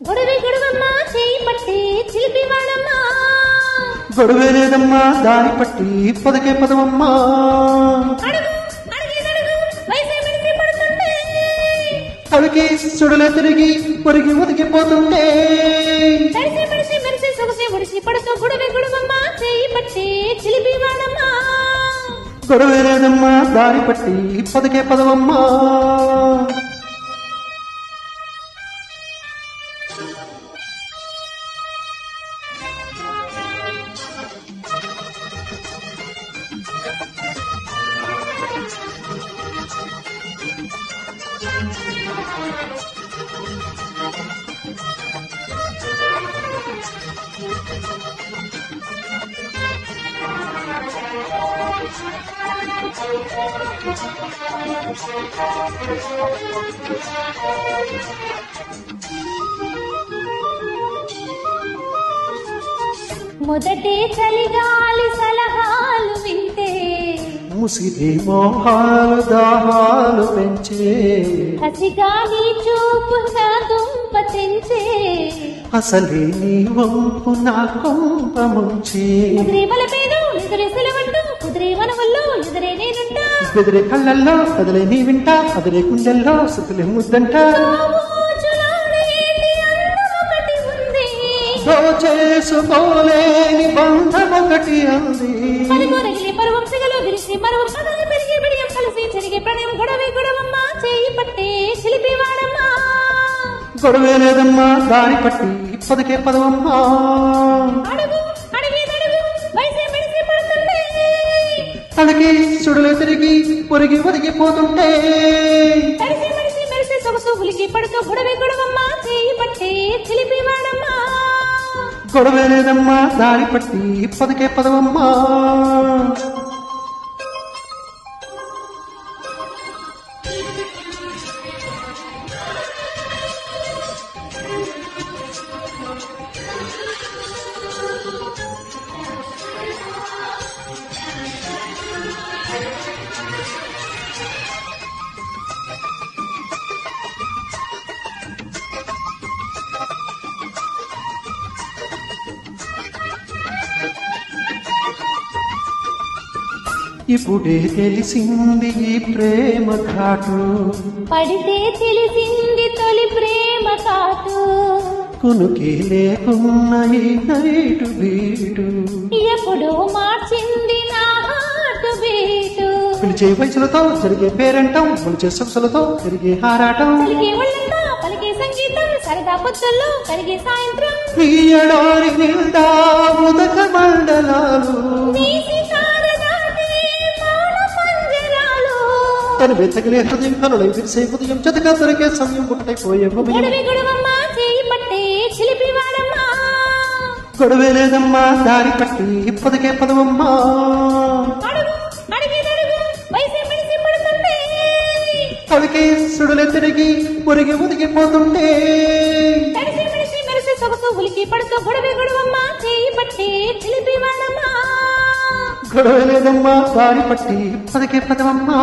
గొడవే గొడవమ్మా చేయి పట్టి చిలిపి వాడమ్మా గొడవే లేదమ్మా దారి పట్టి పదకే పదవమ్మా అడుగు అడిగేదడుగు వయసే మెరిసి పడుతుంటే అడిగి సుడులే తిరిగి ఒరిగి ఒదిగిపోతుంటే మెరిసి మెరిసి మెరిసి సొగసే ఒడిసి పడుతూ గొడవే గొడవమ్మా చేయి పట్టి చిలిపి వాడమ్మా గొడవే లేదమ్మా దారి పట్టి పదకే పదవమ్మా మొదటి చలిగాలి సలహాలు వింటే ముసిరి మోహాలు దాహాలు పెంచే హసిగా నీ చూపు నా దుంప తెంచే అసలే నీ వంపు నా కొంప ముంచే ఎదురే బలపేదు ఎదురే సెలవంటూ కుదిరే మనవల్లో ఎదురే నేనుంటా బెదిరే కళ్ళల్లో కదలే నీ వింటా అదిరే గుండెల్లో సుతులే ముద్దంట చేసుకోలేని బంధం ఒకటి అంది పరువం సిగలో విరిసి మరువం పదాలు పెరిగి బిడియం కలిసి చెరిగి ప్రణయం గొడవే గొడవమ్మా చేయి పట్టే చిలిపి వాడమ్మా గొడవే లేదమ్మా దారి పట్టి పదకే పదవమ్మా అడుగు అడిగేదడుగు వయసే మెడిసి పడుతుంటే తనకి సుడులే తిరిగి ఒరిగి ఒరిగిపోతుంటే మెరిసి మెరిసి మెరిసి సొగసు ఉలికి పడుతూ గొడవే గొడవమ్మా చేయి పట్టే చిలిపి వాడమ్మా గొడవే లేదమ్మా దారి పట్టి పదకే పదవమ్మా ఇప్పుడే తెలిసింది ఈ ప్రేమ ఘాటు పడితే తెలిసింది తొలి ప్రేమ కాటు కునుకే లేకున్న ఈ నైటు బీటు ఎప్పుడో మార్చింది నా హార్ట్ బీటు పిలిచే వయసులతో జరిగే పేరంటం పిలిచే సొగసులతో తిరిగే హారాటం పలికే ఒళ్ళంతా పలికే సంగీతం సరదా పొత్తుల్లో కరిగే సాయంత్రం ఈ ఎడారి నిండా ఉదక మండలాలు తను వెతకలే హృదయం కనులై విరిసే ఉదయం చతగా దొరికే సమయం ఒకటైపోయే గొడవే లేదమ్మా దారి పట్టి పదకే పదవమ్మా పలికి సుడులే తిరిగి ఒరిగి ఒదిగిపోతుంటే గొడవే లేదమ్మా దారి పట్టి పదకే పదవమ్మా